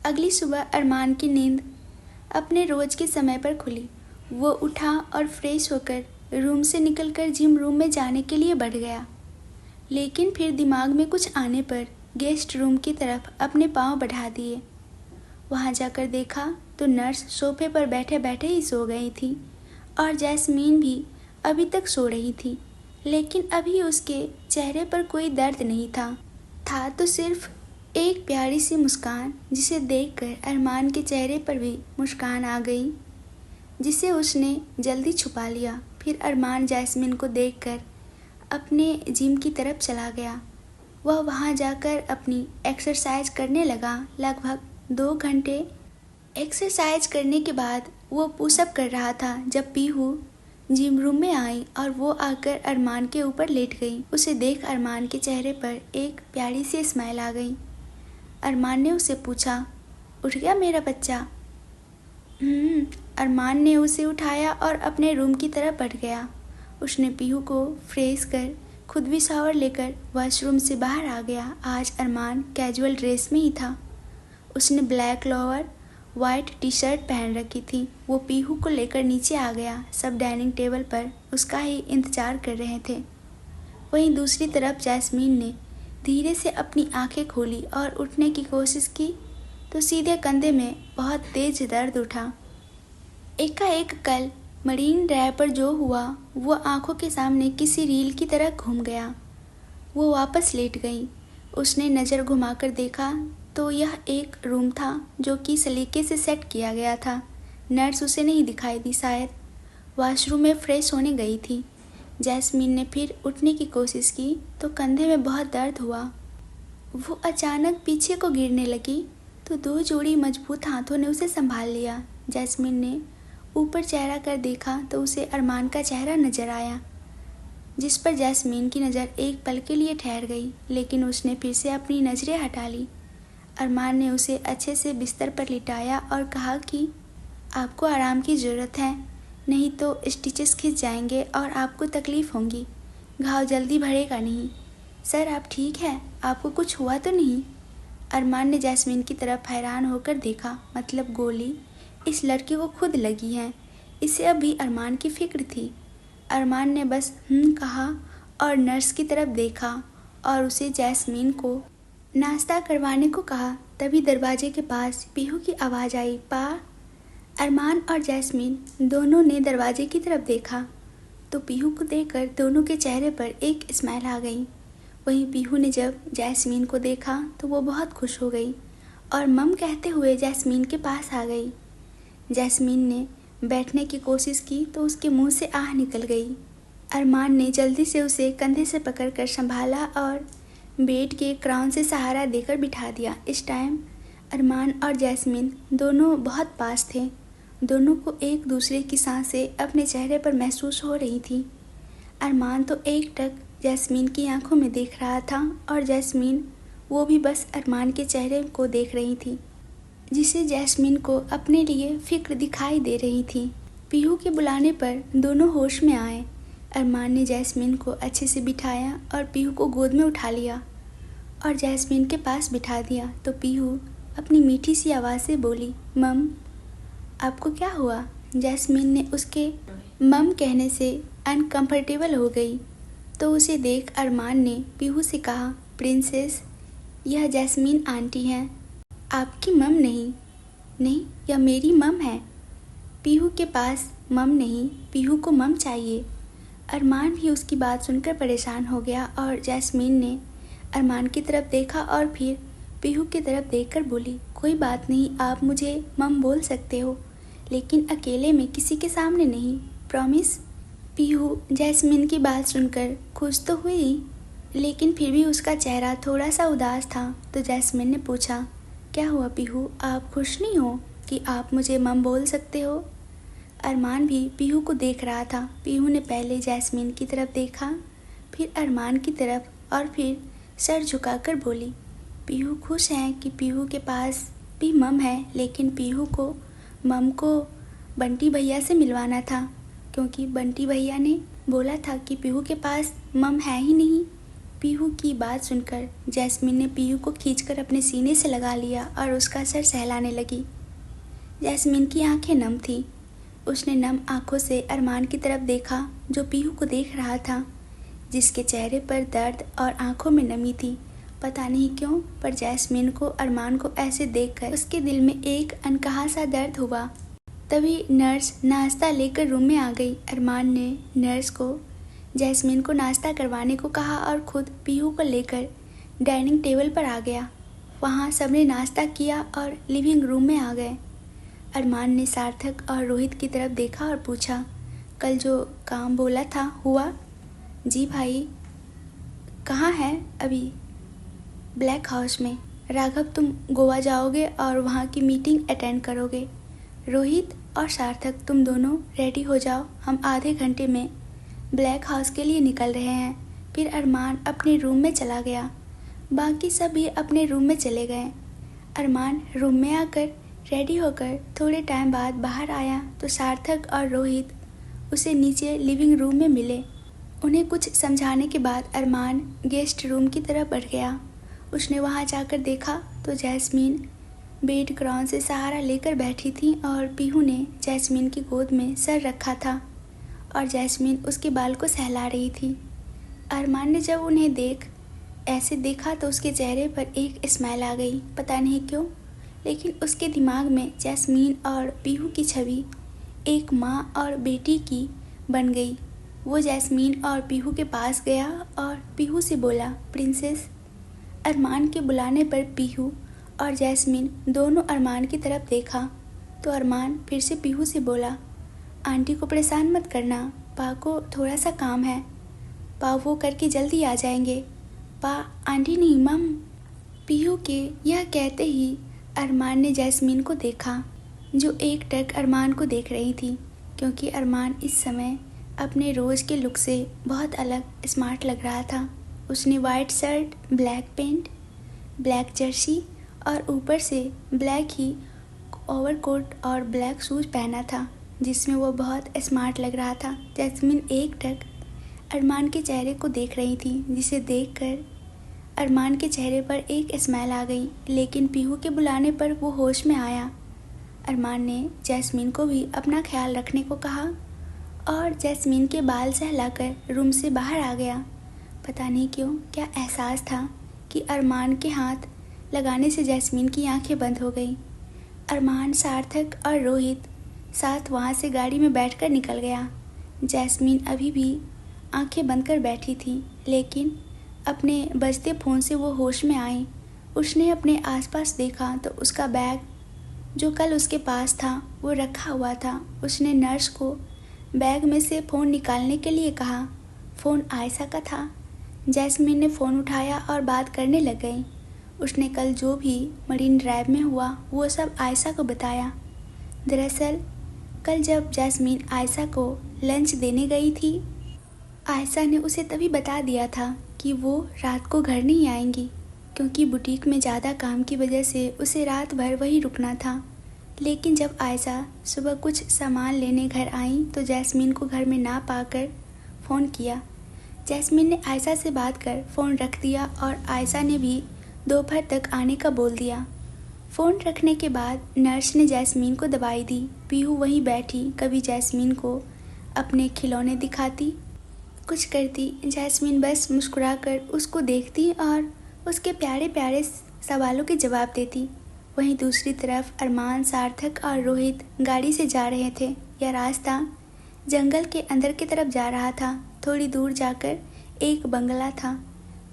अगली सुबह अरमान की नींद अपने रोज के समय पर खुली। वो उठा और फ्रेश होकर रूम से निकलकर जिम रूम में जाने के लिए बढ़ गया, लेकिन फिर दिमाग में कुछ आने पर गेस्ट रूम की तरफ अपने पाँव बढ़ा दिए। वहाँ जाकर देखा तो नर्स सोफे पर बैठे बैठे ही सो गई थी और जैस्मीन भी अभी तक सो रही थी, लेकिन अभी उसके चेहरे पर कोई दर्द नहीं था तो सिर्फ एक प्यारी सी मुस्कान, जिसे देखकर अरमान के चेहरे पर भी मुस्कान आ गई, जिसे उसने जल्दी छुपा लिया। फिर अरमान जैस्मीन को देखकर अपने जिम की तरफ चला गया। वह वहाँ जाकर अपनी एक्सरसाइज करने लगा। लगभग 2 घंटे एक्सरसाइज करने के बाद वो पुशअप कर रहा था जब पीहू जिम रूम में आई और वो आकर अरमान के ऊपर लेट गई। उसे देख अरमान के चेहरे पर एक प्यारी सी स्माइल आ गई। अरमान ने उसे पूछा, उठ गया मेरा बच्चा? अरमान ने उसे उठाया और अपने रूम की तरफ बढ़ गया। उसने पीहू को फ्रेश कर खुद भी शावर लेकर वॉशरूम से बाहर आ गया। आज अरमान कैजुअल ड्रेस में ही था। उसने black lower white T shirt पहन रखी थी। वो पीहू को लेकर नीचे आ गया। सब डाइनिंग टेबल पर उसका ही इंतजार कर रहे थे। वहीं दूसरी तरफ जैस्मीन ने धीरे से अपनी आंखें खोली और उठने की कोशिश की तो सीधे कंधे में बहुत तेज दर्द उठा। एकाएक कल मरीन ड्राइव पर जो हुआ वो आंखों के सामने किसी रील की तरह घूम गया। वो वापस लेट गई। उसने नज़र घुमाकर देखा तो यह एक रूम था जो कि सलीके से सेट किया गया था। नर्स उसे नहीं दिखाई दी, शायद वॉशरूम में फ्रेश होने गई थी। जैस्मीन ने फिर उठने की कोशिश की तो कंधे में बहुत दर्द हुआ। वो अचानक पीछे को गिरने लगी तो 2 जोड़ी मजबूत हाथों ने उसे संभाल लिया। जैस्मीन ने ऊपर चेहरा कर देखा तो उसे अरमान का चेहरा नजर आया, जिस पर जैस्मीन की नज़र एक पल के लिए ठहर गई, लेकिन उसने फिर से अपनी नज़रें हटा ली। अरमान ने उसे अच्छे से बिस्तर पर लिटाया और कहा कि आपको आराम की ज़रूरत है, नहीं तो स्टिचेस खिंच जाएंगे और आपको तकलीफ़ होगी। घाव जल्दी भरेगा नहीं। सर आप ठीक है? आपको कुछ हुआ तो नहीं? अरमान ने जैस्मीन की तरफ हैरान होकर देखा। मतलब गोली इस लड़की को खुद लगी है। इसे अभी अरमान की फिक्र थी। अरमान ने बस कहा और नर्स की तरफ देखा और उसे जैस्मीन को नाश्ता करवाने को कहा। तभी दरवाजे के पास पीहू की आवाज़ आई, पा। अरमान और जैस्मीन दोनों ने दरवाजे की तरफ देखा तो पीहू को देखकर दोनों के चेहरे पर एक स्माइल आ गई। वहीं पीहू ने जब जैस्मीन को देखा तो वो बहुत खुश हो गई और मम कहते हुए जैस्मीन के पास आ गई। जैस्मीन ने बैठने की कोशिश की तो उसके मुंह से आह निकल गई। अरमान ने जल्दी से उसे कंधे से पकड़कर संभाला और बेड के क्राउन से सहारा देकर बिठा दिया। इस टाइम अरमान और जैस्मीन दोनों बहुत पास थे। दोनों को एक दूसरे की सांसें अपने चेहरे पर महसूस हो रही थी। अरमान तो एकटक जैस्मीन की आंखों में देख रहा था और जैस्मीन वो भी बस अरमान के चेहरे को देख रही थी, जिसे जैस्मीन को अपने लिए फिक्र दिखाई दे रही थी। पीहू के बुलाने पर दोनों होश में आए। अरमान ने जैस्मीन को अच्छे से बिठाया और पीहू को गोद में उठा लिया और जैस्मीन के पास बिठा दिया तो पीहू अपनी मीठी सी आवाज़ से बोली, मम आपको क्या हुआ? जैस्मीन ने उसके मम कहने से अनकंफर्टेबल हो गई तो उसे देख अरमान ने पीहू से कहा, प्रिंसेस यह जैस्मीन आंटी हैं, आपकी मम नहीं। नहीं, यह मेरी मम है। पीहू के पास मम नहीं, पीहू को मम चाहिए। अरमान भी उसकी बात सुनकर परेशान हो गया और जैस्मीन ने अरमान की तरफ देखा और फिर पीहू की तरफ देखकर बोली, कोई बात नहीं, आप मुझे मम बोल सकते हो, लेकिन अकेले में किसी के सामने नहीं, प्रॉमिस। पीहू जैस्मीन की बात सुनकर खुश तो हुई, लेकिन फिर भी उसका चेहरा थोड़ा सा उदास था। तो जैस्मीन ने पूछा, क्या हुआ पीहू, आप खुश नहीं हो कि आप मुझे मम बोल सकते हो? अरमान भी पीहू को देख रहा था। पीहू ने पहले जैस्मीन की तरफ देखा, फिर अरमान की तरफ और फिर सर झुकाकर बोली, पीहू खुश है कि पीहू के पास भी मम है, लेकिन पीहू को मम को बंटी भैया से मिलवाना था, क्योंकि बंटी भैया ने बोला था कि पीहू के पास मम है ही नहीं। पीहू की बात सुनकर जैस्मीन ने पीहू को खींचकर अपने सीने से लगा लिया और उसका सर सहलाने लगी। जैस्मीन की आंखें नम थीं। उसने नम आंखों से अरमान की तरफ देखा जो पीहू को देख रहा था, जिसके चेहरे पर दर्द और आंखों में नमी थी। पता नहीं क्यों, पर जैस्मीन को अरमान को ऐसे देखकर उसके दिल में एक अनकहा सा दर्द हुआ। तभी नर्स नाश्ता लेकर रूम में आ गई। अरमान ने नर्स को जैस्मीन को नाश्ता करवाने को कहा और खुद पीहू को लेकर डाइनिंग टेबल पर आ गया। वहाँ सबने नाश्ता किया और लिविंग रूम में आ गए। अरमान ने सार्थक और रोहित की तरफ देखा और पूछा, कल जो काम बोला था हुआ? जी भाई। कहाँ है अभी? ब्लैक हाउस में। राघव, तुम गोवा जाओगे और वहाँ की मीटिंग अटेंड करोगे। रोहित और सार्थक, तुम दोनों रेडी हो जाओ, हम आधे घंटे में ब्लैक हाउस के लिए निकल रहे हैं। फिर अरमान अपने रूम में चला गया। बाकी सब भी अपने रूम में चले गए। अरमान रूम में आकर रेडी होकर थोड़े टाइम बाद बाहर आया तो सार्थक और रोहित उसे नीचे लिविंग रूम में मिले। उन्हें कुछ समझाने के बाद अरमान गेस्ट रूम की तरफ बढ़ गया। उसने वहां जाकर देखा तो जैस्मीन बेड ग्राउन से सहारा लेकर बैठी थी और पीहू ने जैस्मीन की गोद में सर रखा था और जैस्मीन उसके बाल को सहला रही थी। अरमान ने जब उन्हें ऐसे देखा तो उसके चेहरे पर एक स्माइल आ गई। पता नहीं क्यों, लेकिन उसके दिमाग में जैस्मीन और पीहू की छवि एक माँ और बेटी की बन गई। वो जैस्मीन और पीहू के पास गया और पीहू से बोला, प्रिंसेस। अरमान के बुलाने पर पीहू और जैस्मीन दोनों अरमान की तरफ देखा तो अरमान फिर से पीहू से बोला, आंटी को परेशान मत करना, पा को थोड़ा सा काम है, पा वो करके जल्दी आ जाएंगे। पा, आंटी नहीं मम। पीहू के यह कहते ही अरमान ने जैस्मीन को देखा जो एकटक अरमान को देख रही थी, क्योंकि अरमान इस समय अपने रोज़ के लुक से बहुत अलग स्मार्ट लग रहा था। उसने white shirt, black pant, black Jersey और ऊपर से ब्लैक ही ओवरकोट और ब्लैक शूज़ पहना था, जिसमें वो बहुत स्मार्ट लग रहा था। जैस्मीन एकटक अरमान के चेहरे को देख रही थी, जिसे देखकर अरमान के चेहरे पर एक स्माइल आ गई। लेकिन पीहू के बुलाने पर वो होश में आया। अरमान ने जैस्मीन को भी अपना ख्याल रखने को कहा और जैस्मीन के बाल सहलाकर रूम से बाहर आ गया। पता नहीं क्यों, क्या एहसास था कि अरमान के हाथ लगाने से जैस्मीन की आंखें बंद हो गई। अरमान, सार्थक और रोहित साथ वहाँ से गाड़ी में बैठकर निकल गया। जैस्मीन अभी भी आंखें बंद कर बैठी थी, लेकिन अपने बजते फ़ोन से वो होश में आई। उसने अपने आसपास देखा तो उसका बैग जो कल उसके पास था वो रखा हुआ था। उसने नर्स को बैग में से फ़ोन निकालने के लिए कहा। फ़ोन आयशा का था। जैस्मीन ने फ़ोन उठाया और बात करने लग गई। उसने कल जो भी मरीन ड्राइव में हुआ वो सब आयशा को बताया। दरअसल कल जब जैस्मीन आयशा को लंच देने गई थी, आयशा ने उसे तभी बता दिया था कि वो रात को घर नहीं आएंगी, क्योंकि बुटीक में ज़्यादा काम की वजह से उसे रात भर वहीं रुकना था। लेकिन जब आयशा सुबह कुछ सामान लेने घर आई तो जैस्मीन को घर में ना पाकर फ़ोन किया। जैस्मीन ने आयशा से बात कर फ़ोन रख दिया और आयशा ने भी दोपहर तक आने का बोल दिया। फ़ोन रखने के बाद नर्स ने जैस्मीन को दवाई दी। पीहू वहीं बैठी कभी जैस्मीन को अपने खिलौने दिखाती, कुछ करती। जैस्मीन बस मुस्कुराकर उसको देखती और उसके प्यारे प्यारे सवालों के जवाब देती। वहीं दूसरी तरफ अरमान, सार्थक और रोहित गाड़ी से जा रहे थे। यह रास्ता जंगल के अंदर की तरफ जा रहा था। थोड़ी दूर जाकर एक बंगला था,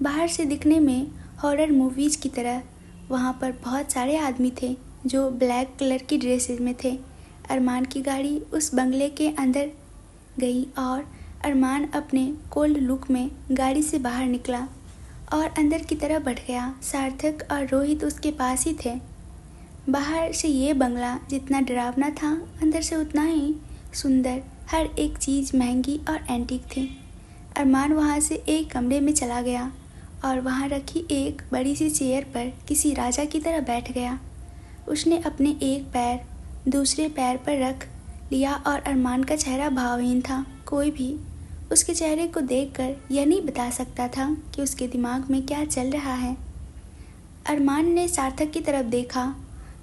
बाहर से दिखने में हॉरर मूवीज़ की तरह। वहाँ पर बहुत सारे आदमी थे जो ब्लैक कलर की ड्रेसेस में थे। अरमान की गाड़ी उस बंगले के अंदर गई और अरमान अपने कोल्ड लुक में गाड़ी से बाहर निकला और अंदर की तरफ बढ़ गया। सार्थक और रोहित उसके पास ही थे। बाहर से ये बंगला जितना डरावना था, अंदर से उतना ही सुंदर। हर एक चीज़ महंगी और एंटीक थी। अरमान वहाँ से एक कमरे में चला गया और वहाँ रखी एक बड़ी सी चेयर पर किसी राजा की तरह बैठ गया। उसने अपने एक पैर दूसरे पैर पर रख लिया और अरमान का चेहरा भावहीन था। कोई भी उसके चेहरे को देखकर यह नहीं बता सकता था कि उसके दिमाग में क्या चल रहा है। अरमान ने सार्थक की तरफ देखा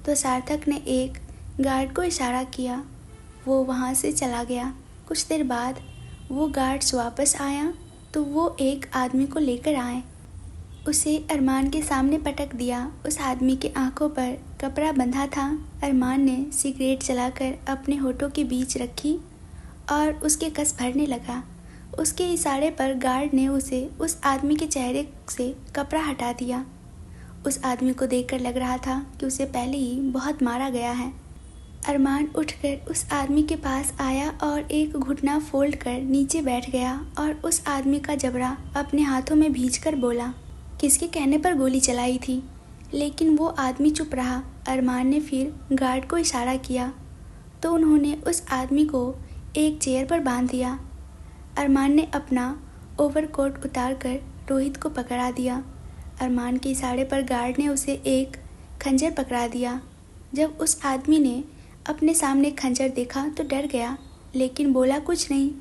तो सार्थक ने एक गार्ड को इशारा किया। वो वहाँ से चला गया। कुछ देर बाद वो गार्ड्स वापस आया तो वो एक आदमी को लेकर आए। उसे अरमान के सामने पटक दिया। उस आदमी के आंखों पर कपड़ा बंधा था। अरमान ने सिगरेट जलाकर अपने होठों के बीच रखी और उसके कस भरने लगा। उसके इशारे पर गार्ड ने उसे उस आदमी के चेहरे से कपड़ा हटा दिया। उस आदमी को देखकर लग रहा था कि उसे पहले ही बहुत मारा गया है। अरमान उठकर उस आदमी के पास आया और एक घुटना फोल्ड कर नीचे बैठ गया और उस आदमी का जबड़ा अपने हाथों में भींचकर बोला, किसके कहने पर गोली चलाई थी? लेकिन वो आदमी चुप रहा। अरमान ने फिर गार्ड को इशारा किया तो उन्होंने उस आदमी को एक चेयर पर बांध दिया। अरमान ने अपना ओवरकोट उतारकर रोहित को पकड़ा दिया। अरमान के इशारे पर गार्ड ने उसे एक खंजर पकड़ा दिया। जब उस आदमी ने अपने सामने खंजर देखा तो डर गया, लेकिन बोला कुछ नहीं।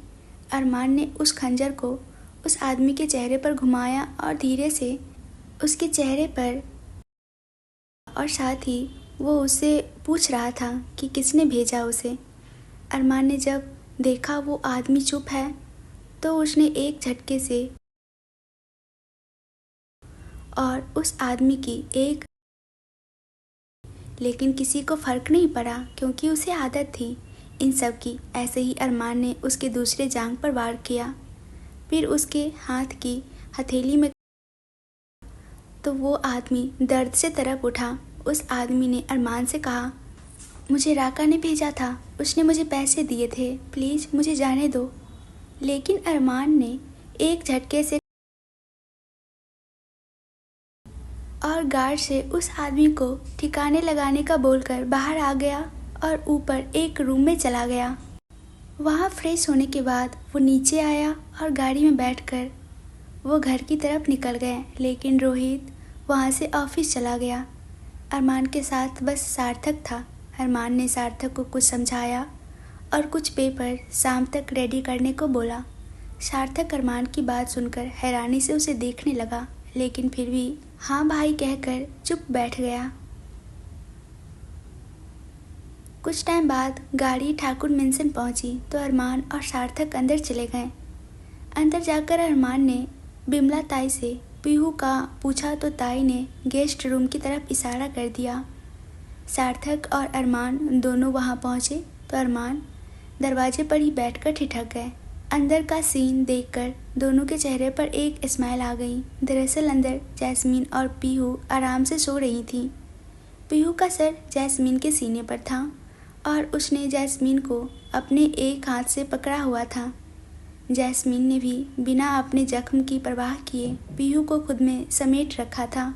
अरमान ने उस खंजर को उस आदमी के चेहरे पर घुमाया और धीरे से उसके चेहरे पर, और साथ ही वो उससे पूछ रहा था कि किसने भेजा उसे। अरमान ने जब देखा वो आदमी चुप है तो उसने एक झटके से और उस आदमी की एक, लेकिन किसी को फर्क नहीं पड़ा क्योंकि उसे आदत थी इन सब की। ऐसे ही अरमान ने उसके दूसरे जांघ पर वार किया, फिर उसके हाथ की हथेली में, तो वो आदमी दर्द से तड़प उठा। उस आदमी ने अरमान से कहा, मुझे राका ने भेजा था, उसने मुझे पैसे दिए थे, प्लीज़ मुझे जाने दो। लेकिन अरमान ने एक झटके से और गार्ड से उस आदमी को ठिकाने लगाने का बोलकर बाहर आ गया और ऊपर एक रूम में चला गया। वहाँ फ्रेश होने के बाद वो नीचे आया और गाड़ी में बैठकर वो घर की तरफ निकल गए। लेकिन रोहित वहाँ से ऑफिस चला गया। अरमान के साथ बस सार्थक था। अरमान ने सार्थक को कुछ समझाया और कुछ पेपर शाम तक रेडी करने को बोला। सार्थक अरमान की बात सुनकर हैरानी से उसे देखने लगा, लेकिन फिर भी हाँ भाई कहकर चुप बैठ गया। कुछ टाइम बाद गाड़ी ठाकुर मेंशन पहुंची तो अरमान और सार्थक अंदर चले गए। अंदर जाकर अरमान ने बिमला ताई से पीहू का पूछा तो ताई ने गेस्ट रूम की तरफ इशारा कर दिया। सार्थक और अरमान दोनों वहां पहुंचे तो अरमान दरवाजे पर ही बैठकर ठिठक गए। अंदर का सीन देखकर दोनों के चेहरे पर एक स्माइल आ गई। दरअसल अंदर जैस्मीन और पीहू आराम से सो रही थी। पीहू का सर जैस्मीन के सीने पर था और उसने जैस्मीन को अपने एक हाथ से पकड़ा हुआ था। जैस्मीन ने भी बिना अपने जख्म की परवाह किए पीहू को खुद में समेट रखा था।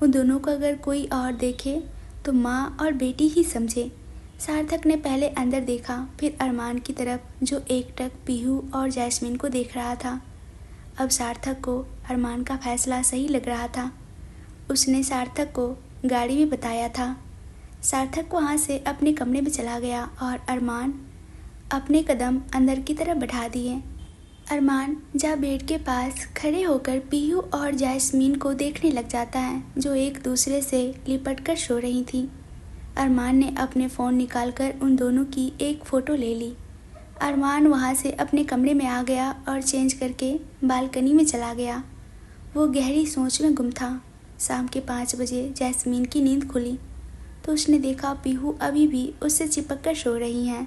उन दोनों को अगर कोई और देखे तो माँ और बेटी ही समझे। सार्थक ने पहले अंदर देखा, फिर अरमान की तरफ जो एकटक पीहू और जैस्मीन को देख रहा था। अब सार्थक को अरमान का फैसला सही लग रहा था। उसने सार्थक को गाड़ी में बताया था। सार्थक वहाँ से अपने कमरे में चला गया और अरमान अपने कदम अंदर की तरफ बढ़ा दिए। अरमान जहाँ बेड के पास खड़े होकर पीहू और जैस्मीन को देखने लग जाता है, जो एक दूसरे से लिपट कर सो रही थी। अरमान ने अपने फ़ोन निकालकर उन दोनों की एक फ़ोटो ले ली। अरमान वहाँ से अपने कमरे में आ गया और चेंज करके बालकनी में चला गया। वो गहरी सोच में गुम था। शाम के 5 बजे जैस्मीन की नींद खुली तो उसने देखा पीहू अभी भी उससे चिपक कर सो रही हैं।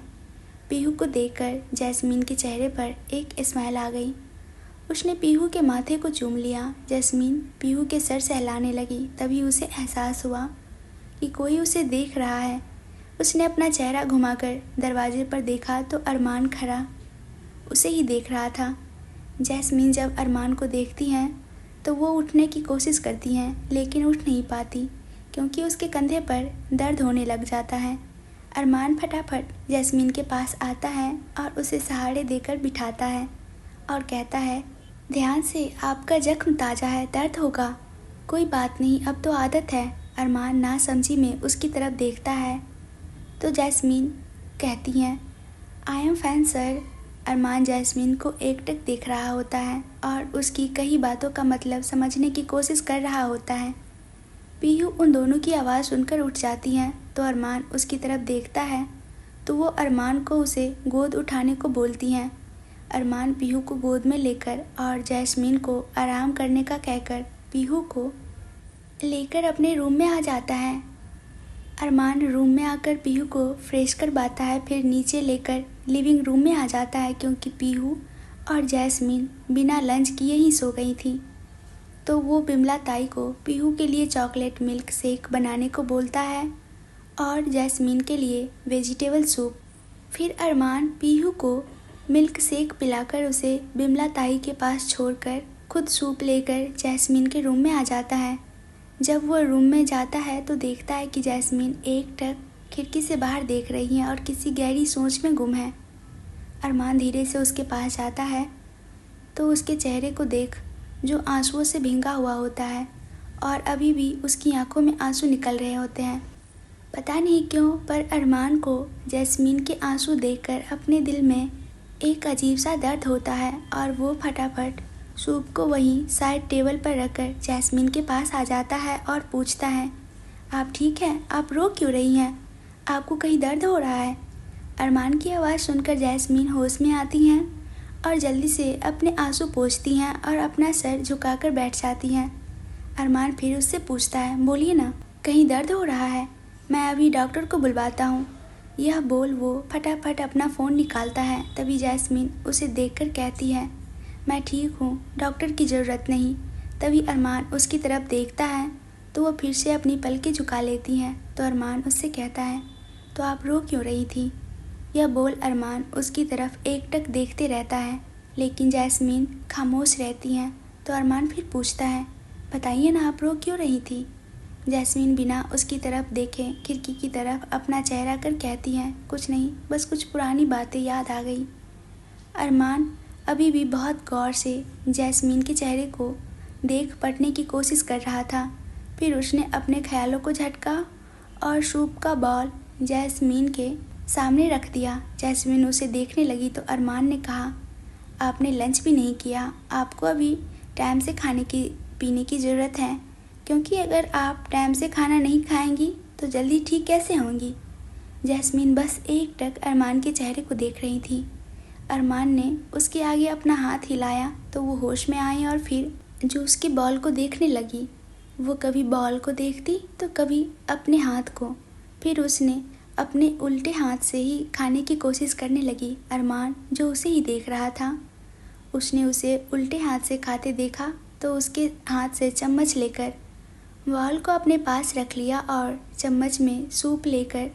पीहू को देखकर जैस्मीन के चेहरे पर एक स्माइल आ गई। उसने पीहू के माथे को चूम लिया। जैस्मीन पीहू के सर सहलाने लगी। तभी उसे एहसास हुआ कि कोई उसे देख रहा है। उसने अपना चेहरा घुमाकर दरवाजे पर देखा तो अरमान खड़ा उसे ही देख रहा था। जैस्मीन जब अरमान को देखती हैं तो वो उठने की कोशिश करती हैं, लेकिन उठ नहीं पाती क्योंकि उसके कंधे पर दर्द होने लग जाता है। अरमान फटाफट जैस्मीन के पास आता है और उसे सहारे देकर बिठाता है और कहता है, ध्यान से, आपका जख्म ताज़ा है, दर्द होगा। कोई बात नहीं, अब तो आदत है। अरमान नासमझी में उसकी तरफ देखता है तो जैस्मीन कहती हैं, I am fine sir. Armaan Jasmine को एकटक देख रहा होता है और उसकी कई बातों का मतलब समझने की कोशिश कर रहा होता है। पीहू उन दोनों की आवाज़ सुनकर उठ जाती है तो अरमान उसकी तरफ देखता है तो वो अरमान को उसे गोद उठाने को बोलती हैं। अरमान पीहू को गोद में लेकर और जैस्मीन को आराम करने का कहकर पीहू को लेकर अपने रूम में आ जाता है। अरमान रूम में आकर पीहू को फ्रेश करवाता है, फिर नीचे लेकर लिविंग रूम में आ जाता है क्योंकि पीहू और जैस्मीन बिना लंच किए ही सो गई थी। तो वो बिमला ताई को पीहू के लिए चॉकलेट मिल्क शेक बनाने को बोलता है और जैस्मीन के लिए वेजिटेबल सूप। फिर अरमान पीहू को मिल्क शेक पिलाकर उसे बिमला ताई के पास छोड़कर खुद सूप लेकर जैस्मीन के रूम में आ जाता है। जब वो रूम में जाता है तो देखता है कि जैस्मीन एकटक खिड़की से बाहर देख रही है और किसी गहरी सोच में गुम है। अरमान धीरे से उसके पास जाता है तो उसके चेहरे को देख जो आंसुओं से भींगा हुआ होता है और अभी भी उसकी आंखों में आंसू निकल रहे होते हैं। पता नहीं क्यों पर अरमान को जैस्मीन के आंसू देखकर अपने दिल में एक अजीब सा दर्द होता है और वो फटाफट सूप को वहीं साइड टेबल पर रखकर जैस्मीन के पास आ जाता है और पूछता है, आप ठीक हैं? आप रो क्यों रही हैं? आपको कहीं दर्द हो रहा है? अरमान की आवाज़ सुनकर जैस्मीन होश में आती हैं और जल्दी से अपने आंसू पोंछती हैं और अपना सर झुकाकर बैठ जाती हैं। अरमान फिर उससे पूछता है, बोलिए ना, कहीं दर्द हो रहा है? मैं अभी डॉक्टर को बुलवाता हूँ। यह बोल वो फटाफट अपना फ़ोन निकालता है। तभी जैस्मीन उसे देखकर कहती है, मैं ठीक हूँ, डॉक्टर की ज़रूरत नहीं। तभी अरमान उसकी तरफ देखता है तो वो फिर से अपनी पलकें झुका लेती हैं। तो अरमान उससे कहता है, तो आप रो क्यों रही थी? यह बोल अरमान उसकी तरफ एकटक देखते रहता है लेकिन जैस्मीन खामोश रहती हैं। तो अरमान फिर पूछता है, बताइए ना, आप रो क्यों रही थी? जैस्मीन बिना उसकी तरफ देखे खिड़की की तरफ अपना चेहरा कर कहती है, कुछ नहीं, बस कुछ पुरानी बातें याद आ गई। अरमान अभी भी बहुत गौर से जैस्मीन के चेहरे को देख पटने की कोशिश कर रहा था। फिर उसने अपने ख्यालों को झटका और सूप का बॉल जैस्मीन के सामने रख दिया। जैस्मीन उसे देखने लगी तो अरमान ने कहा, आपने लंच भी नहीं किया, आपको अभी टाइम से खाने की पीने की ज़रूरत है, क्योंकि अगर आप टाइम से खाना नहीं खाएंगी तो जल्दी ठीक कैसे होंगी? जैस्मीन बस एकटक अरमान के चेहरे को देख रही थी। अरमान ने उसके आगे अपना हाथ हिलाया तो वो होश में आई और फिर जो उसकी बॉल को देखने लगी। वो कभी बॉल को देखती तो कभी अपने हाथ को। फिर उसने अपने उल्टे हाथ से ही खाने की कोशिश करने लगी। अरमान जो उसे ही देख रहा था, उसने उसे उल्टे हाथ से खाते देखा तो उसके हाथ से चम्मच लेकर बॉल को अपने पास रख लिया और चम्मच में सूप लेकर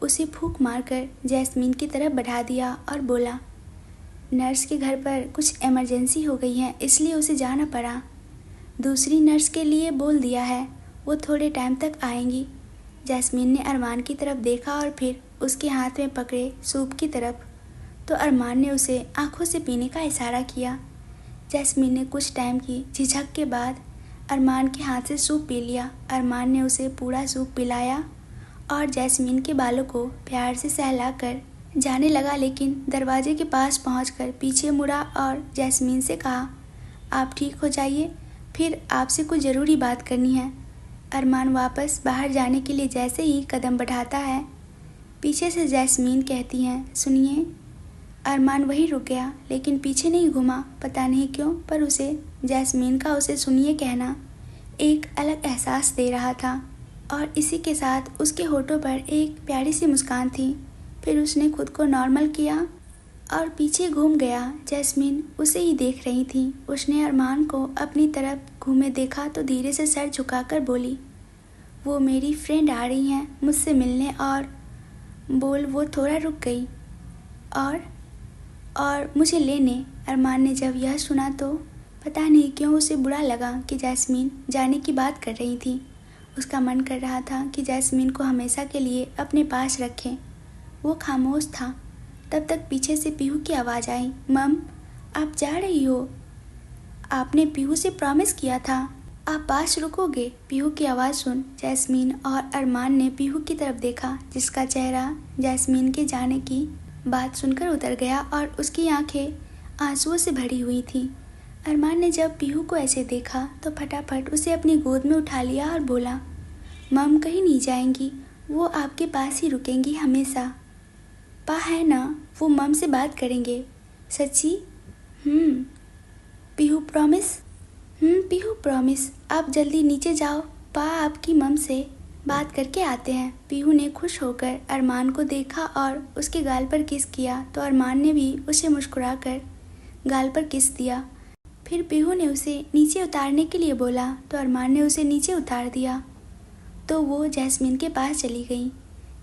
उसे फूंक मारकर जैस्मीन की तरफ बढ़ा दिया और बोला, नर्स के घर पर कुछ इमरजेंसी हो गई है इसलिए उसे जाना पड़ा। दूसरी नर्स के लिए बोल दिया है, वो थोड़े टाइम तक आएंगी। जैस्मीन ने अरमान की तरफ देखा और फिर उसके हाथ में पकड़े सूप की तरफ। तो अरमान ने उसे आंखों से पीने का इशारा किया। जैस्मीन ने कुछ टाइम की झिझक के बाद अरमान के हाथ से सूप पी लिया। अरमान ने उसे पूरा सूप पिलाया और जैस्मीन के बालों को प्यार से सहलाकर जाने लगा, लेकिन दरवाजे के पास पहुंचकर पीछे मुड़ा और जैस्मीन से कहा, आप ठीक हो जाइए, फिर आपसे कुछ ज़रूरी बात करनी है। अरमान वापस बाहर जाने के लिए जैसे ही कदम बढ़ाता है, पीछे से जैस्मीन कहती हैं, सुनिए। अरमान वहीं रुक गया लेकिन पीछे नहीं घूमा। पता नहीं क्यों पर उसे जैस्मीन का उसे सुनिए कहना एक अलग एहसास दे रहा था और इसी के साथ उसके होठों पर एक प्यारी सी मुस्कान थी। फिर उसने खुद को नॉर्मल किया और पीछे घूम गया। जैस्मीन उसे ही देख रही थी। उसने अरमान को अपनी तरफ घूमे देखा तो धीरे से सर झुकाकर बोली, वो मेरी फ्रेंड आ रही हैं मुझसे मिलने। और बोल वो थोड़ा रुक गई और मुझे लेने। अरमान ने जब यह सुना तो पता नहीं क्यों उसे बुरा लगा कि जैस्मीन जाने की बात कर रही थी। उसका मन कर रहा था कि जैस्मीन को हमेशा के लिए अपने पास रखे। वो खामोश था। तब तक पीछे से पीहू की आवाज़ आई, मम आप जा रही हो? आपने पीहू से प्रॉमिस किया था, आप पास रुकोगे। पीहू की आवाज़ सुन जैस्मीन और अरमान ने पीहू की तरफ देखा जिसका चेहरा जैस्मीन के जाने की बात सुनकर उतर गया और उसकी आंखें आंसुओं से भरी हुई थीं। अरमान ने जब पीहू को ऐसे देखा तो फटाफट उसे अपनी गोद में उठा लिया और बोला, मम कहीं नहीं जाएंगी, वो आपके पास ही रुकेंगी हमेशा। पा है ना, वो मम से बात करेंगे। सच्ची? पीहू प्रॉमिस? पीहू प्रॉमिस। आप जल्दी नीचे जाओ, पा आपकी मम से बात करके आते हैं। पीहू ने खुश होकर अरमान को देखा और उसके गाल पर किस किया तो अरमान ने भी उसे मुस्कुराकर गाल पर किस दिया। फिर पीहू ने उसे नीचे उतारने के लिए बोला तो अरमान ने उसे नीचे उतार दिया। तो वो जैस्मीन के पास चली गई।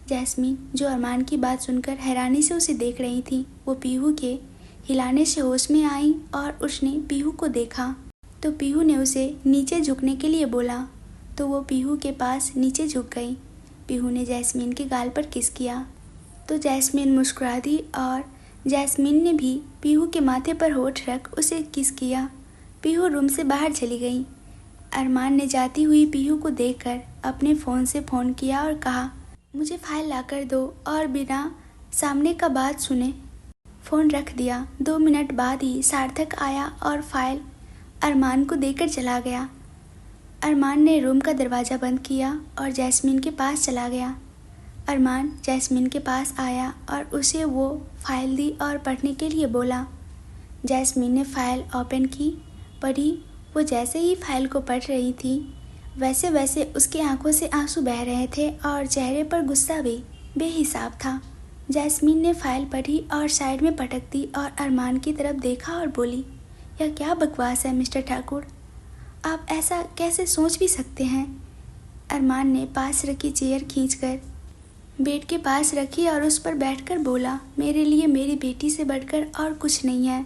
जैस्मीन, जो अरमान की बात सुनकर हैरानी से उसे देख रही थी, वो पीहू के हिलाने से होश में आई और उसने पीहू को देखा तो पीहू ने उसे नीचे झुकने के लिए बोला तो वो पीहू के पास नीचे झुक गई। पीहू ने जैस्मीन के गाल पर किस किया तो जैस्मीन मुस्कुरा दी और जैस्मीन ने भी पीहू के माथे पर होठ रख उसे किस किया। पीहू रूम से बाहर चली गई। अरमान ने जाती हुई पीहू को देखकर अपने फ़ोन से फ़ोन किया और कहा, मुझे फ़ाइल लाकर दो, और बिना सामने का बात सुने फ़ोन रख दिया। 2 मिनट बाद ही सार्थक आया और फाइल अरमान को देकर चला गया। अरमान ने रूम का दरवाज़ा बंद किया और जैस्मीन के पास चला गया। अरमान जैस्मीन के पास आया और उसे वो फाइल दी और पढ़ने के लिए बोला। जैस्मीन ने फाइल ओपन की, पढ़ी। वो जैसे ही फाइल को पढ़ रही थी वैसे वैसे उसकी आंखों से आंसू बह रहे थे और चेहरे पर गुस्सा भी बेहिसाब था। जैस्मीन ने फाइल पढ़ी और साइड में पटक दी और अरमान की तरफ देखा और बोली, यह क्या बकवास है मिस्टर ठाकुर, आप ऐसा कैसे सोच भी सकते हैं। अरमान ने पास रखी चेयर खींचकर बेड के पास रखी और उस पर बैठकर बोला, मेरे लिए मेरी बेटी से बढ़कर और कुछ नहीं है।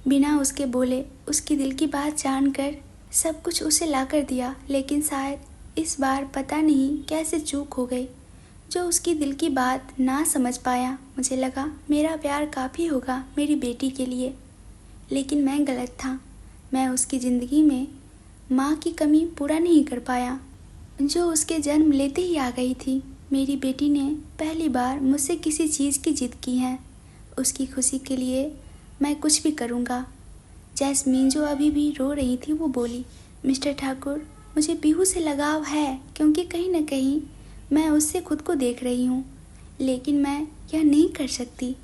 बिना उसके बोले उसकी दिल की बात जानकर सब कुछ उसे लाकर दिया, लेकिन शायद इस बार पता नहीं कैसे चूक हो गई जो उसकी दिल की बात ना समझ पाया। मुझे लगा मेरा प्यार काफ़ी होगा मेरी बेटी के लिए, लेकिन मैं गलत था। मैं उसकी ज़िंदगी में माँ की कमी पूरा नहीं कर पाया जो उसके जन्म लेते ही आ गई थी। मेरी बेटी ने पहली बार मुझसे किसी चीज़ की जिद की है। उसकी खुशी के लिए मैं कुछ भी करूँगा। जैस्मीन, जो अभी भी रो रही थी, वो बोली, मिस्टर ठाकुर, मुझे पीहू से लगाव है क्योंकि कहीं ना कहीं मैं उससे खुद को देख रही हूँ, लेकिन मैं यह नहीं कर सकती।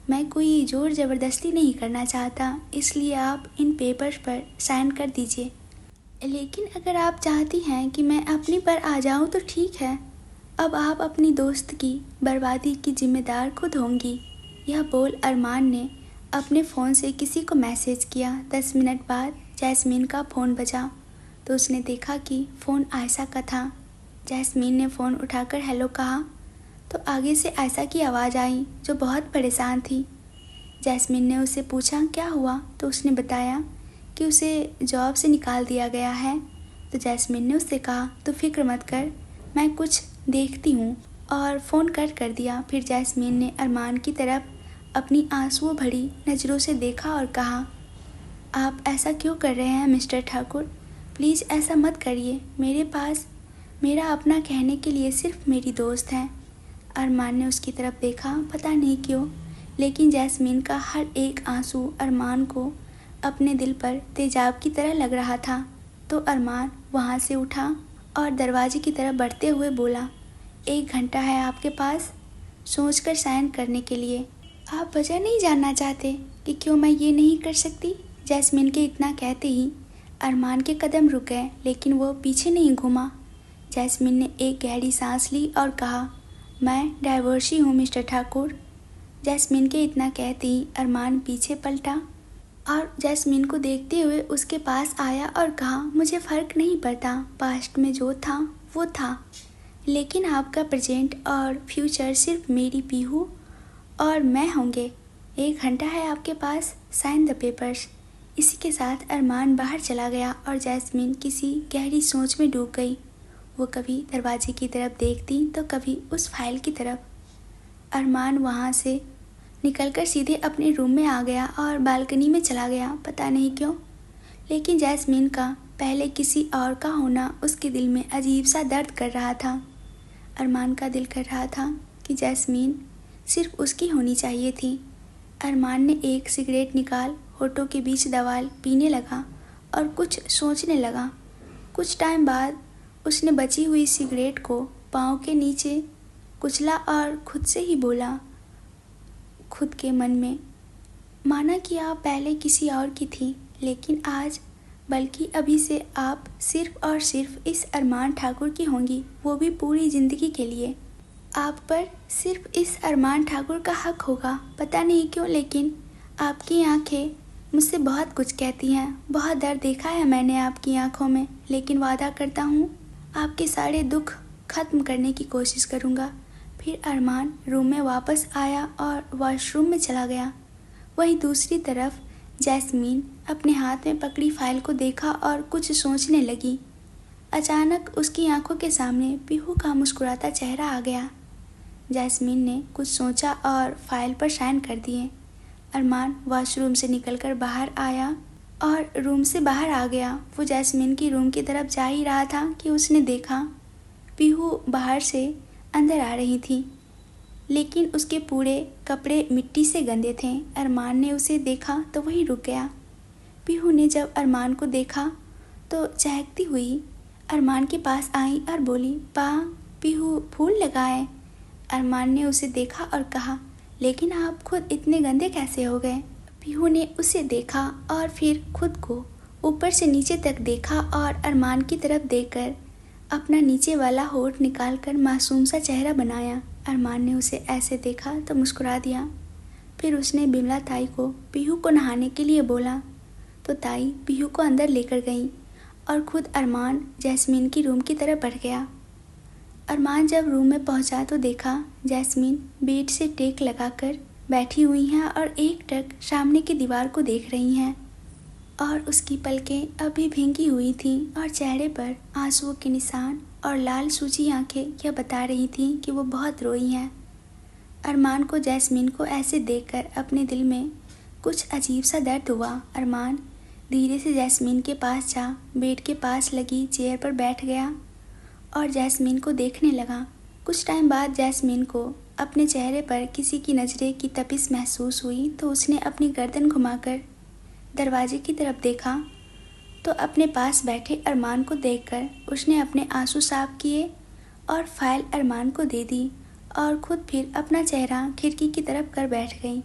मैं कोई ज़ोर ज़बरदस्ती नहीं करना चाहता, इसलिए आप इन पेपर्स पर साइन कर दीजिए। लेकिन अगर आप चाहती हैं कि मैं अपनी पर आ जाऊँ तो ठीक है। अब आप अपनी दोस्त की बर्बादी की जिम्मेदार खुद होंगी। यह बोल अरमान ने अपने फ़ोन से किसी को मैसेज किया। 10 मिनट बाद जैस्मीन का फ़ोन बजा तो उसने देखा कि फ़ोन आयशा का था। जैस्मीन ने फ़ोन उठाकर हेलो कहा तो आगे से आयशा की आवाज़ आई जो बहुत परेशान थी। जैस्मीन ने उससे पूछा क्या हुआ तो उसने बताया कि उसे जॉब से निकाल दिया गया है। तो जैस्मीन ने उससे कहा तो फिक्र मत कर, मैं कुछ देखती हूँ, और फ़ोन कट कर दिया। फिर जैस्मीन ने अरमान की तरफ अपनी आंसुओं भरी नज़रों से देखा और कहा, आप ऐसा क्यों कर रहे हैं मिस्टर ठाकुर, प्लीज़ ऐसा मत करिए। मेरे पास मेरा अपना कहने के लिए सिर्फ मेरी दोस्त है। अरमान ने उसकी तरफ देखा, पता नहीं क्यों, लेकिन जैस्मीन का हर एक आंसू अरमान को अपने दिल पर तेजाब की तरह लग रहा था। तो अरमान वहाँ से उठा और दरवाजे की तरफ बढ़ते हुए बोला, 1 घंटा है आपके पास सोचकर साइन करने के लिए। आप वजह नहीं जानना चाहते कि क्यों मैं ये नहीं कर सकती। जैस्मीन के इतना कहते ही अरमान के कदम रुक गए, लेकिन वो पीछे नहीं घूमा। जैस्मीन ने एक गहरी सांस ली और कहा, मैं डाइवोर्सी हूँ मिस्टर ठाकुर। जैस्मीन के इतना कहते ही अरमान पीछे पलटा और जैस्मीन को देखते हुए उसके पास आया और कहा, मुझे फ़र्क नहीं पड़ता, पास्ट में जो था वो था, लेकिन आपका प्रेजेंट और फ्यूचर सिर्फ मेरी पीहू और मैं होंगे। 1 घंटा है आपके पास, साइन द पेपर्स। इसी के साथ अरमान बाहर चला गया और जैस्मीन किसी गहरी सोच में डूब गई। वो कभी दरवाजे की तरफ देखती तो कभी उस फाइल की तरफ। अरमान वहाँ से निकलकर सीधे अपने रूम में आ गया और बालकनी में चला गया, पता नहीं क्यों, लेकिन जैस्मीन का पहले किसी और का होना उसके दिल में अजीब सा दर्द कर रहा था। अरमान का दिल कर रहा था कि जैस्मीन सिर्फ उसकी होनी चाहिए थी। अरमान ने एक सिगरेट निकाल होठों के बीच दबाए पीने लगा और कुछ सोचने लगा। कुछ टाइम बाद उसने बची हुई सिगरेट को पाँव के नीचे कुचला और खुद से ही बोला, खुद के मन में, माना कि आप पहले किसी और की थी, लेकिन आज, बल्कि अभी से आप सिर्फ और सिर्फ इस अरमान ठाकुर की होंगी, वो भी पूरी ज़िंदगी के लिए। आप पर सिर्फ इस अरमान ठाकुर का हक होगा। पता नहीं क्यों, लेकिन आपकी आंखें मुझसे बहुत कुछ कहती हैं। बहुत दर्द देखा है मैंने आपकी आंखों में, लेकिन वादा करता हूँ आपके सारे दुख खत्म करने की कोशिश करूँगा। फिर अरमान रूम में वापस आया और वॉशरूम में चला गया। वहीं दूसरी तरफ जैस्मीन अपने हाथ में पकड़ी फाइल को देखा और कुछ सोचने लगी। अचानक उसकी आंखों के सामने पीहू का मुस्कुराता चेहरा आ गया। जैस्मीन ने कुछ सोचा और फाइल पर साइन कर दिए। अरमान वॉशरूम से निकलकर बाहर आया और रूम से बाहर आ गया। वो जैस्मीन की रूम की तरफ जा ही रहा था कि उसने देखा पीहू बाहर से अंदर आ रही थी, लेकिन उसके पूरे कपड़े मिट्टी से गंदे थे। अरमान ने उसे देखा तो वहीं रुक गया। पीहू ने जब अरमान को देखा तो चहकती हुई अरमान के पास आई और बोली, पा, पीहू फूल लगाए। अरमान ने उसे देखा और कहा, लेकिन आप खुद इतने गंदे कैसे हो गए? पीहू ने उसे देखा और फिर खुद को ऊपर से नीचे तक देखा और अरमान की तरफ देखकर अपना नीचे वाला होठ निकालकर मासूम सा चेहरा बनाया। अरमान ने उसे ऐसे देखा तो मुस्कुरा दिया। फिर उसने बिमला ताई को पीहू को नहाने के लिए बोला तो ताई पीहू को अंदर लेकर गई और खुद अरमान जैस्मीन की रूम की तरफ बढ़ गया। अरमान जब रूम में पहुंचा तो देखा जैस्मीन बेड से टेक लगाकर बैठी हुई हैं और एकटक सामने की दीवार को देख रही हैं और उसकी पलकें अभी भींगी हुई थीं और चेहरे पर आंसुओं के निशान और लाल सूजी आंखें यह बता रही थीं कि वो बहुत रोई हैं। अरमान को जैस्मीन को ऐसे देखकर अपने दिल में कुछ अजीब सा दर्द हुआ। अरमान धीरे से जैस्मीन के पास जा बेड के पास लगी चेयर पर बैठ गया और जैस्मीन को देखने लगा। कुछ टाइम बाद जैस्मीन को अपने चेहरे पर किसी की नज़रें की तपिश महसूस हुई तो उसने अपनी गर्दन घुमाकर दरवाजे की तरफ देखा तो अपने पास बैठे अरमान को देखकर उसने अपने आंसू साफ किए और फाइल अरमान को दे दी और खुद फिर अपना चेहरा खिड़की की तरफ कर बैठ गई।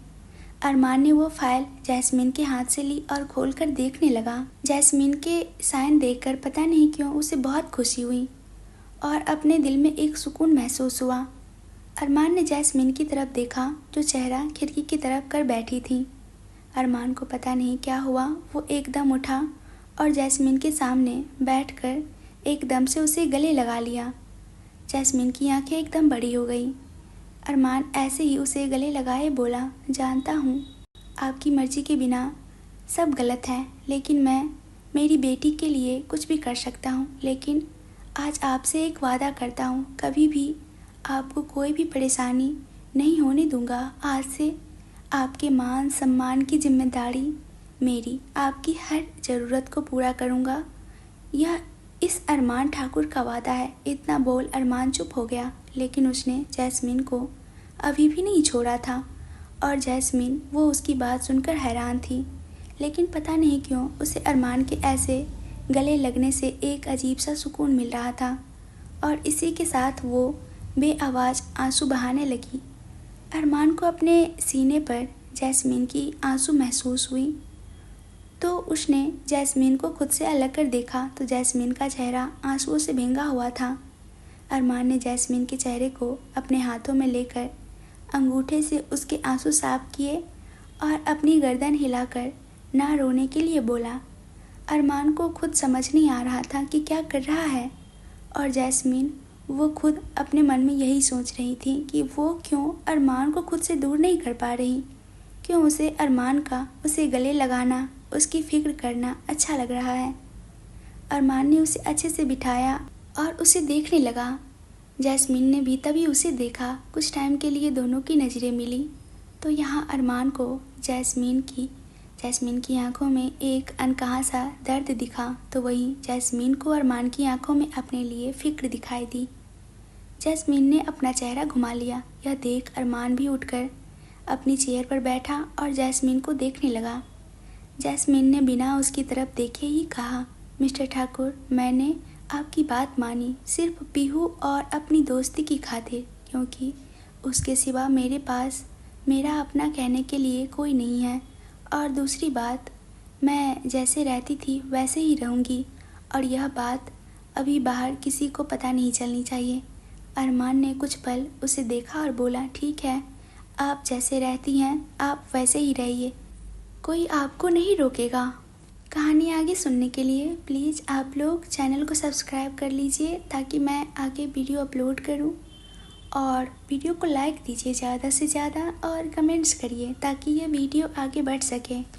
अरमान ने वो फाइल जैस्मीन के हाथ से ली और खोलकर देखने लगा। जैस्मीन के साइन देखकर पता नहीं क्यों उसे बहुत खुशी हुई और अपने दिल में एक सुकून महसूस हुआ। अरमान ने जैस्मीन की तरफ देखा जो चेहरा खिड़की की तरफ कर बैठी थी। अरमान को पता नहीं क्या हुआ, वो एकदम उठा और जैस्मीन के सामने बैठकर एकदम से उसे गले लगा लिया। जैस्मीन की आंखें एकदम बड़ी हो गई। अरमान ऐसे ही उसे गले लगाए बोला, जानता हूँ आपकी मर्जी के बिना सब गलत है, लेकिन मैं मेरी बेटी के लिए कुछ भी कर सकता हूँ। लेकिन आज आपसे एक वादा करता हूँ, कभी भी आपको कोई भी परेशानी नहीं होने दूँगा। आज से आपके मान सम्मान की जिम्मेदारी मेरी, आपकी हर ज़रूरत को पूरा करूँगा। यह इस अरमान ठाकुर का वादा है। इतना बोल अरमान चुप हो गया, लेकिन उसने जैस्मीन को अभी भी नहीं छोड़ा था और जैस्मीन वो उसकी बात सुनकर हैरान थी। लेकिन पता नहीं क्यों उसे अरमान के ऐसे गले लगने से एक अजीब सा सुकून मिल रहा था और इसी के साथ वो बेआवाज़ आंसू बहाने लगी। अरमान को अपने सीने पर जैस्मीन की आंसू महसूस हुई तो उसने जैस्मीन को खुद से अलग कर देखा तो जैस्मीन का चेहरा आंसुओं से भींगा हुआ था। अरमान ने जैस्मीन के चेहरे को अपने हाथों में लेकर अंगूठे से उसके आंसू साफ किए और अपनी गर्दन हिलाकर ना रोने के लिए बोला। अरमान को खुद समझ नहीं आ रहा था कि क्या कर रहा है और जैस्मीन वो खुद अपने मन में यही सोच रही थी कि वो क्यों अरमान को खुद से दूर नहीं कर पा रही, क्यों उसे अरमान का उसे गले लगाना, उसकी फिक्र करना अच्छा लग रहा है। अरमान ने उसे अच्छे से बिठाया और उसे देखने लगा। जैस्मीन ने भी तभी उसे देखा। कुछ टाइम के लिए दोनों की नज़रें मिली तो यहाँ अरमान को जैस्मीन की आंखों में एक अनकहा सा दर्द दिखा तो वहीं जैस्मीन को अरमान की आंखों में अपने लिए फिक्र दिखाई दी। जैस्मीन ने अपना चेहरा घुमा लिया। यह देख अरमान भी उठकर अपनी चेयर पर बैठा और जैस्मीन को देखने लगा। जैस्मीन ने बिना उसकी तरफ देखे ही कहा, मिस्टर ठाकुर, मैंने आपकी बात मानी सिर्फ पीहू और अपनी दोस्ती की खातिर, क्योंकि उसके सिवा मेरे पास मेरा अपना कहने के लिए कोई नहीं है। और दूसरी बात, मैं जैसे रहती थी वैसे ही रहूँगी और यह बात अभी बाहर किसी को पता नहीं चलनी चाहिए। अरमान ने कुछ पल उसे देखा और बोला, ठीक है, आप जैसे रहती हैं आप वैसे ही रहिए, कोई आपको नहीं रोकेगा। कहानी आगे सुनने के लिए प्लीज़ आप लोग चैनल को सब्सक्राइब कर लीजिए ताकि मैं आगे वीडियो अपलोड करूं, और वीडियो को लाइक दीजिए ज़्यादा से ज़्यादा और कमेंट्स करिए ताकि ये वीडियो आगे बढ़ सके।